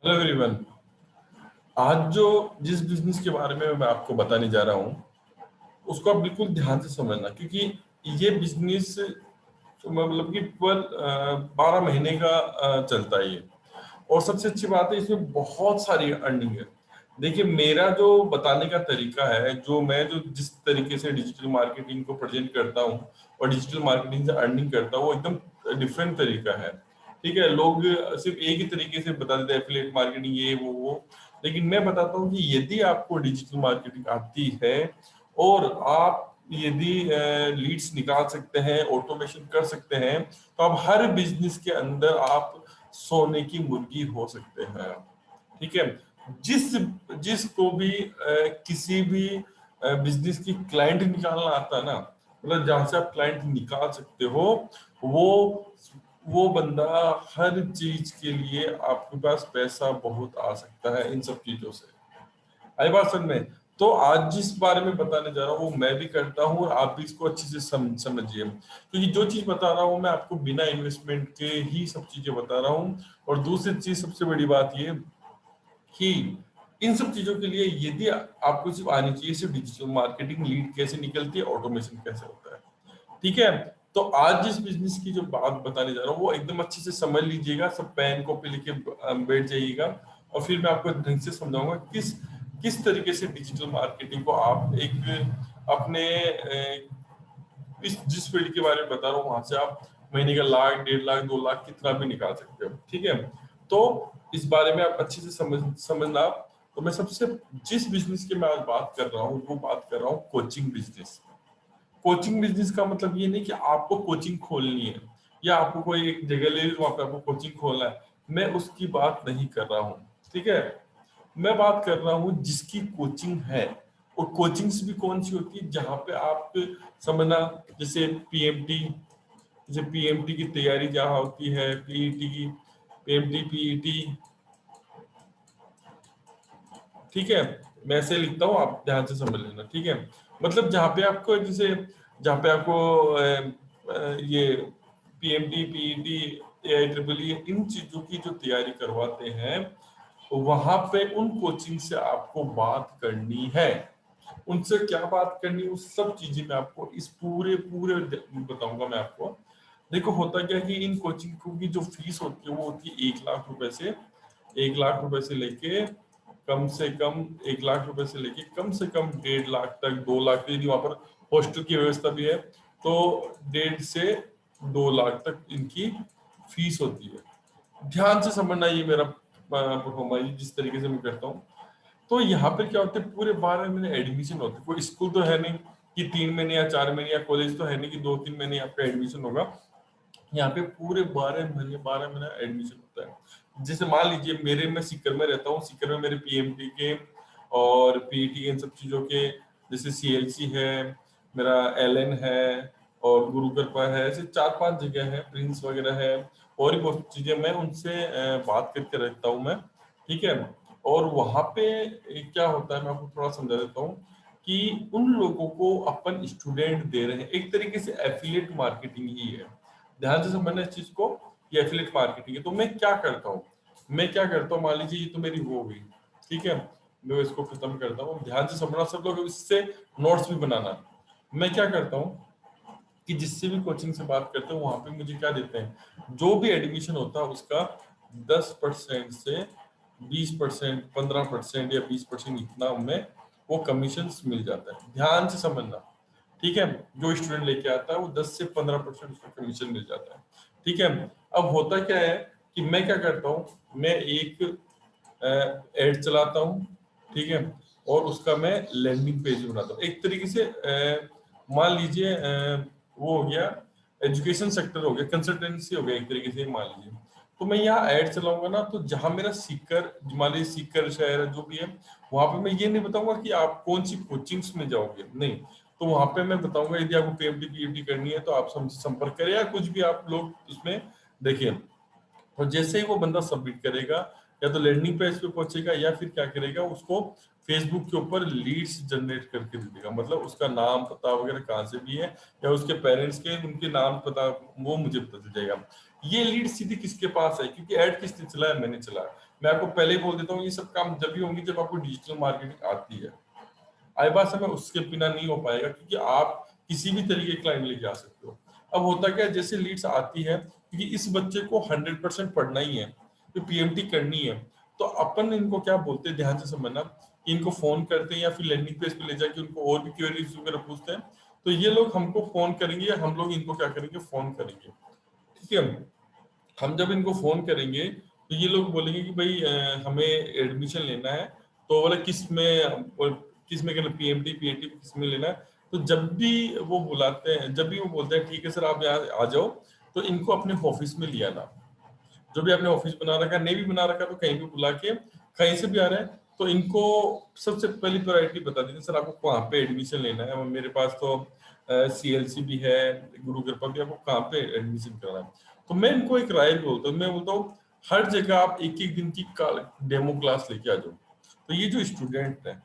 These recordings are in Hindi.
Hello everyone. आज जो जिस बिजनेस के बारे में मैं आपको बताने जा रहा हूँ उसको आप बिल्कुल ध्यान से समझना, क्योंकि ये बिजनेस मतलब कि 12 महीने का चलता है ये। और सबसे अच्छी बात है, इसमें बहुत सारी अर्निंग है। देखिए, मेरा जो बताने का तरीका है, जो जिस तरीके से डिजिटल मार्केटिंग को प्रेजेंट करता हूँ और डिजिटल मार्केटिंग से अर्निंग करता हूँ, वो एकदम डिफरेंट तरीका है। ठीक है, लोग सिर्फ एक ही तरीके से बता देते हैं, एफिलिएट मार्केटिंग ये वो। लेकिन मैं बताता हूँ कि यदि आपको डिजिटल मार्केटिंग आती है और आप यदि लीड्स निकाल सकते हैं, ऑटोमेशन कर सकते हैं, तो आप हर बिजनेस के अंदर आप सोने की मुर्गी हो सकते हैं। ठीक है। जिस जिसको भी किसी भी बिजनेस की क्लाइंट निकालना आता है ना, मतलब जहां से आप क्लाइंट निकाल सकते हो, वो वो बंदा हर चीज के लिए आपके पास पैसा बहुत आ सकता है इन सब चीजों से। आई बात समझ में? तो आज जिस बारे में बताने जा रहा हूँ वो मैं भी करता हूँ, और आप भी इसको अच्छे से समझिए, क्योंकि जो चीज बता रहा हूँ मैं आपको बिना इन्वेस्टमेंट के ही सब चीजें बता रहा हूँ। और दूसरी चीज, सबसे बड़ी बात ये कि इन सब चीजों के लिए यदि आपको सिर्फ आनी चाहिए, सिर्फ डिजिटल मार्केटिंग, लीड कैसे निकलती है, ऑटोमेशन कैसे होता है। ठीक है। तो आज जिस बिजनेस की जो बात बताने जा रहा हूँ वो एकदम अच्छे से समझ लीजिएगा, सब पेन कॉपी लेके बैठ जाइएगा। और फिर मैं आपको ढंग से समझाऊंगा किस किस तरीके से डिजिटल मार्केटिंग को आप एक अपने इस जिस फील्ड के बारे में बता रहा हूँ वहां से आप महीने का 1 लाख, 1.5 लाख, 2 लाख कितना भी निकाल सकते हो। ठीक है। तो इस बारे में आप अच्छे से समझना। तो मैं सबसे जिस बिजनेस की मैं आज बात कर रहा हूँ वो बात कर रहा हूँ कोचिंग बिजनेस। कोचिंग बिजनेस का मतलब ये नहीं कि आपको कोचिंग खोलनी है या आपको कोई एक जगह ले ली वहां पे आपको कोचिंग खोलना है। मैं उसकी बात नहीं कर रहा हूँ। ठीक है। मैं बात कर रहा हूँ जिसकी कोचिंग है। और कोचिंग्स भी कौन सी होती है जहाँ पे आप समझना, जैसे पीएमटी, जैसे पीएमटी की तैयारी जहाँ होती है, पीईटी की, पीएमटी पीईटी। ठीक है। मैं ऐसे लिखता हूँ, आप ध्यान से समझ लेना। ठीक है। मतलब जहाँ पे आपको जैसे जहाँ पे आपको ये PMT PET AI triple E इन चीजों की जो तैयारी करवाते हैं, वहां पे उन कोचिंग से आपको बात करनी है। उनसे क्या बात करनी है, उस सब चीजें मैं आपको इस पूरे पूरे बताऊंगा मैं आपको। देखो, होता क्या है कि इन कोचिंग की जो फीस होती है वो होती है 1 लाख रुपए से। 1 लाख रुपए से लेके कम से कम 1 लाख रुपए से लेके कम से कम 1.5 लाख तक, 2 लाख, यदि वहां पर हॉस्टल की व्यवस्था भी है तो 1.5 से 2 लाख तक इनकी फीस होती है। ध्यान से समझना, ये मेरा परफॉर्मा जिस तरीके से मैं करता हूँ। तो यहाँ पे क्या होता है, पूरे 12 महीने एडमिशन होते हैं। कोई स्कूल तो है नहीं कि 3 महीने या 4 महीने, या कॉलेज तो है नहीं कि 2-3 महीने आपका एडमिशन होगा। यहाँ पे पूरे 12 महीने एडमिशन होता है। जैसे मान लीजिए मेरे मैं सीकर में रहता हूँ, सीकर में मेरे पीएमटी के और पीईटी के इन सब चीजों के, जैसे सीएलसी है, मेरा एलएन है और गुरु कृपा है, ऐसे 4-5 जगह है, प्रिंस वगैरह है। और भी बहुत चीजें मैं उनसे बात करके रखता हूँ मैं। ठीक है। और वहां पे क्या होता है, मैं आपको थोड़ा समझा देता हूँ कि उन लोगों को अपन स्टूडेंट दे रहे हैं, एक तरीके से एफिलिएट मार्केटिंग ही है। ध्यान से समझना इस चीज को, ये एफिलिएट मार्केटिंग है। तो मैं क्या करता हूँ, मान लीजिए ये तो मेरी वो हुई। ठीक है। मैं इसको खत्म करता हूँ, ध्यान से समझना सब लोग, इससे नोट्स भी बनाना। मैं क्या करता हूँ कि जिससे भी कोचिंग से बात करते हैं वहां पे मुझे क्या देते हैं, जो भी एडमिशन होता है उसका 10% से 20%, 15% या 20% इतना हमें वो कमीशन मिल जाता है। ध्यान से समझना। ठीक है। जो स्टूडेंट लेके आता है वो 10 से 15% उसका कमीशन मिल जाता है। ठीक है। अब होता क्या है कि मैं क्या करता हूँ, मैं एक एड चलाता हूँ। ठीक है। और उसका मैं लैंडिंग पेज बनाता हूँ, एक तरीके से मान लीजिए वो हो गया, एजुकेशन सेक्टर हो गया, कंसल्टेंसी हो गया एक तरीके से, मान लीजिए। तो मैं यहाँ ऐड चलाऊंगा ना, तो जहां मेरा सीकर, मान लीजिए सीकर शहर है जो भी है, वहां पे मैं ये नहीं बताऊंगा कि आप कौन सी कोचिंग्स में जाओगे, नहीं। तो वहां पे मैं बताऊंगा यदि आपको पीएमटी पीएचडी करनी है तो आप हमसे संपर्क करें, या कुछ भी आप लोग उसमें देखिए। और जैसे ही वो बंदा सबमिट करेगा, या तो लैंडिंग पेज पे पहुंचेगा या फिर क्या करेगा, उसको फेसबुक के ऊपर लीड्स जनरेट करके दे देगा। मतलब उसका नाम पता वगैरह कहाँ से भी है, या उसके पेरेंट्स के उनके नाम पता, वो मुझे पता चल जाएगा। ये लीड सीधी किसके पास है, क्योंकि ऐड किसने चलाया, मैंने चलाया। मैं आपको पहले ही बोल देता हूँ, ये सब काम जब भी होंगे जब आपको डिजिटल मार्केटिंग आती है। आई बात समय उसके बिना नहीं हो पाएगा, क्योंकि आप किसी भी तरीके के क्लाइंट लेके आ सकते हो। अब होता क्या है, जैसे लीड्स आती है, क्योंकि इस बच्चे को 100% पढ़ना ही है, तो पीएमटी करनी है, तो अपन इनको क्या बोलते हैं, ध्यान से समझना, कि इनको फोन करते हैं या फिर लैंडिंग पेज पे ले जाके उनको और भी क्वेरीज वगैरह पूछते हैं। तो ये लोग हमको फोन करेंगे या हम लोग इनको क्या करेंगे, फोन करेंगे। ठीक है, हम जब इनको फोन करेंगे तो ये लोग बोलेंगे कि भाई हमें एडमिशन लेना है, तो बोले किस में करना, पीएमटी पीएटी किस में लेना है। तो जब भी वो बुलाते हैं, जब भी वो बोलते हैं ठीक है सर आप यहाँ आ जाओ, तो इनको अपने ऑफिस में लिया ना, जो भी आपने ऑफिस बना रखा है, नहीं भी बना रखा तो कहीं भी बुला के, कहीं से भी आ रहे हैं तो इनको सबसे पहली प्रायोरिटी बता दीजिए, सर आपको कहाँ पे एडमिशन लेना है, मेरे पास तो सीएलसी भी है, गुरु कृपा भी, आपको कहाँ पे एडमिशन करना है। तो मैं इनको एक राय भी बोलता हूँ, मैं बोलता हूँ हर जगह आप एक एक दिन की डेमो क्लास लेके आ जाओ। तो ये जो स्टूडेंट है,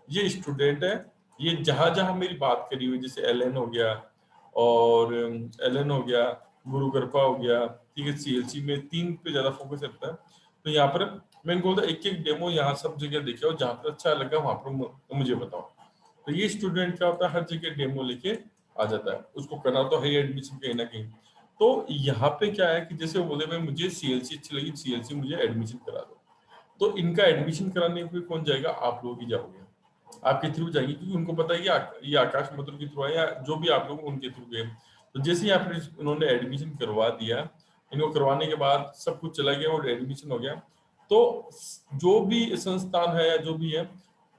ये स्टूडेंट है, ये जहां जहां मेरी बात करी हुई, जैसे एलएन हो गया, और एलएन हो गया, गुरु कृपा हो गया, ठीक है, सीएलसी में 3 पे ज्यादा फोकस रहता है। तो यहाँ पर मैं इनको बोलता एक एक डेमो यहाँ सब जगह देखे आओ, जहाँ पर अच्छा लगा वहां पर मुझे बताओ। तो ये स्टूडेंट क्या होता है, हर जगह डेमो लेके आ जाता है, उसको करना तो है एडमिशन कहीं ना कहीं। तो यहाँ पे क्या है कि जैसे वो बोले भाई मुझे सीएलसी अच्छी लगी, सीएलसी मुझे एडमिशन करा दो, तो इनका एडमिशन कराने के लिए कौन जाएगा, आप लोग ही जाओगे, आपके थ्रू जाएंगे, क्योंकि उनको पता है कि ये आकाश मथुर के थ्रू है, या जो भी आप लोग उनके थ्रू गए। तो जैसे ही आपने उन्होंने एडमिशन करवा दिया, इनको करवाने के बाद सब कुछ चला गया और एडमिशन हो गया, तो जो भी संस्थान है या जो भी है,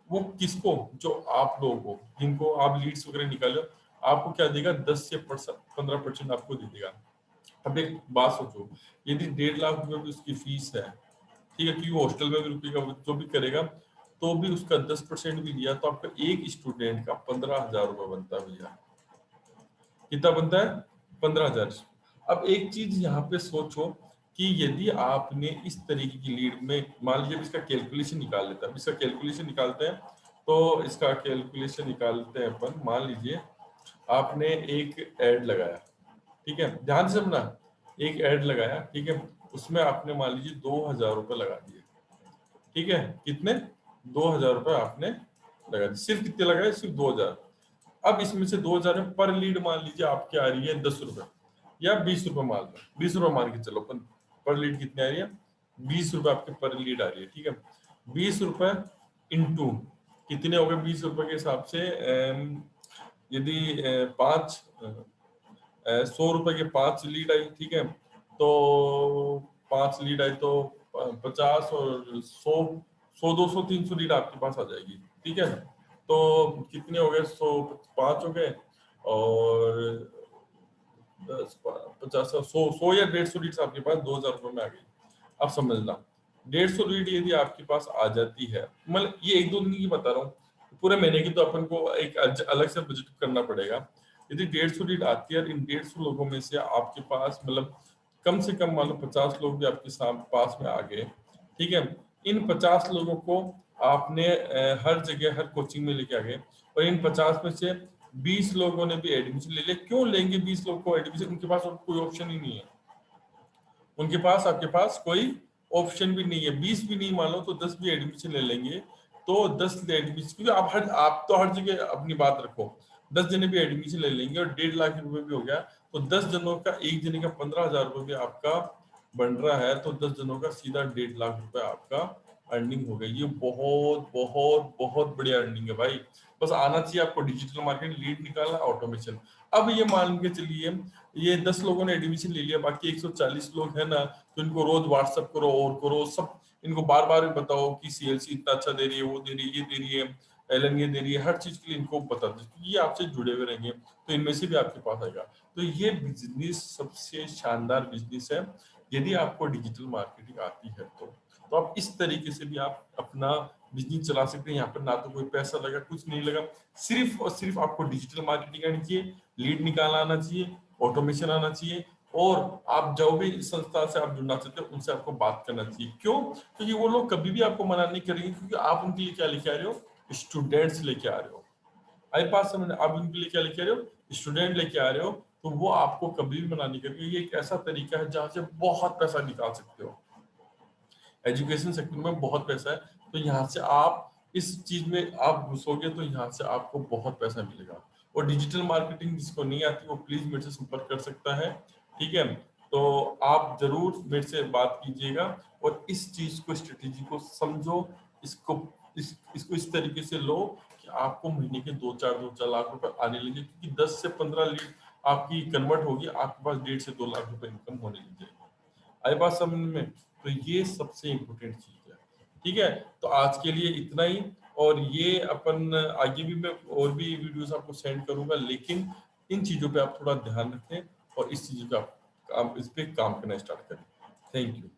वो किसको, जो आप लोगों को, जिनको आप लीड्स वगैरह निकाले, आपको क्या देगा, 10 से 15% आपको दे देगा। अब एक बात सोचो, यदि 1.5 लाख रुपए भी उसकी फीस है, ठीक है, क्योंकि वो हॉस्टल में भी रुकेगा, वो जो भी करेगा, तो भी उसका 10% भी लिया तो आपका एक स्टूडेंट का 15,000 रुपये बनता है भैया। कितना बनता है, 15,000। अब एक चीज यहाँ पे सोचो, कि यदि आपने इस तरीके की लीड में, मान लीजिए इसका कैलकुलेशन निकाल लेता है, इसका कैलकुलेशन निकालते हैं, तो इसका कैलकुलेशन निकालते हैं अपन, मान लीजिए आपने एक ऐड लगाया, ठीक है, ध्यान से सुनना, एक ऐड लगाया, ठीक है, उसमें आपने मान लीजिए 2,000 रुपये लगा दिए, ठीक है, कितने, 2,000 रुपये आपने लगा दिए, सिर्फ कितने लगाए, सिर्फ 2,000। अब इसमें से 2,000 में पर लीड मान लीजिए आपकी आ रही है 10 रुपए या 20 रुपए, मान लो 20 रुपए मान के चलो, पर लीड कितनी आ रही है, 20 रुपए आपके पर लीड आ रही है, ठीक है। 20 रुपए इंटू कितने हो गए, 20 रुपए के हिसाब से यदि 100 रुपए के 5 लीड आई, ठीक है, तो 5 लीड आई तो 50 और 100 100 200 300 लीड आपके पास आ जाएगी, ठीक है। तो कितने हो गए, 105 हो गए, और 50 100 या 150 लीड्स आपके पास 2,000 रुपये में आ गई। अब समझना, 150 लीड यदि आपके पास आ जाती है, मतलब ये एक दो दिन की बता रहा हूँ, पूरे महीने की तो अपन को एक अलग से बजट करना पड़ेगा। यदि 150 लीड आती है, इन 150 लोगों में से आपके पास मतलब कम से कम मान लो 50 लोग भी आपके पास में आ गए, ठीक है। इन 50 लोगों को आपने हर जगह हर कोचिंग में लेके आ गए, और इन 50 में से 20 लोगों ने भी एडमिशन ले लिया। क्यों लेंगे 20 लोग को एडमिशन, उनके पास और कोई ऑप्शन ही नहीं है, उनके पास आपके पास कोई ऑप्शन भी नहीं है। 20 भी नहीं मान लो तो 10 भी एडमिशन ले लेंगे, तो 10 एडमिशन, क्योंकि आप तो हर जगह अपनी बात रखो, 10 जने भी एडमिशन ले लेंगे और 1.5 लाख रुपए भी हो गया, तो 10 जनों का, एक जने का 15,000 रुपये भी आपका बन रहा है, तो 10 जनों का सीधा 1.5 लाख रुपए आपका अर्निंग हो गई। ये बहुत बहुत बहुत बढ़िया अर्निंग है भाई। बस आना चाहिए आपको डिजिटल मार्केटिंग, लीड निकालना, ऑटोमेशन। अब ये मान के चलिए ये 10 लोगों ने एडमिशन ले लिया, बाकी 140 लोग हैं ना, तो इनको रोज व्हाट्सअप करो और करो सब, इनको बार बार बताओ कि सीएलसी इतना अच्छा दे रही है, वो दे रही है, ये दे रही है, एलन ये दे रही है, हर चीज के लिए इनको बता दो, क्योंकि ये आपसे जुड़े हुए रहेंगे, तो इनमें से भी आपके पास आएगा। तो ये बिजनेस सबसे शानदार बिजनेस है, यदि आपको डिजिटल मार्केटिंग आती है तो आप इस तरीके से भी आप अपना बिजनेस चला सकते हैं। यहाँ पर ना तो कोई पैसा लगा, कुछ नहीं लगा, सिर्फ और सिर्फ आपको डिजिटल मार्केटिंग आनी चाहिए, लीड निकालना आना चाहिए, ऑटोमेशन आना चाहिए, और आप जो भी संस्था से आप जुड़ना चाहते हो उनसे आपको बात करना चाहिए। क्यों, क्योंकि वो लोग कभी भी आपको मना नहीं करेंगे, क्योंकि आप उनके लिए क्या लेके आ रहे हो, स्टूडेंट्स लेके आ रहे हो। आई पास समझ, आप उनके लिए क्या लेके आ रहे हो, स्टूडेंट लेके आ रहे हो, तो वो आपको कभी भी मना नहीं करेंगे। ये एक ऐसा तरीका है जहां से बहुत पैसा निकाल सकते हो। एजुकेशन सेक्टर में बहुत पैसा है, तो यहाँ से आप इस चीज में आप घुसोगे तो यहाँ से आपको बहुत पैसा मिलेगा। और डिजिटल मार्केटिंग जिसको नहीं आती वो प्लीज मेरे से संपर्क कर सकता है, ठीक है। तो आप जरूर मेरे से बात कीजिएगा और इस चीज को, स्ट्रेटेजी को समझो, इसको इसको इस तरीके से लो कि आपको महीने के 2-4 लाख रुपए आने लगे, क्योंकि 10 से 15 लीड आपकी कन्वर्ट होगी, आपके पास 1.5 से 2 लाख रुपए इनकम होने लग जाएगी। आई बात समझ में? तो ये सबसे इम्पोर्टेंट चीज है, ठीक है। तो आज के लिए इतना ही, और ये अपन आगे भी मैं और भी वीडियोस आपको सेंड करूंगा, लेकिन इन चीजों पे आप थोड़ा ध्यान रखें और इस चीजों पे आप इस पे काम करना स्टार्ट करें। Thank you.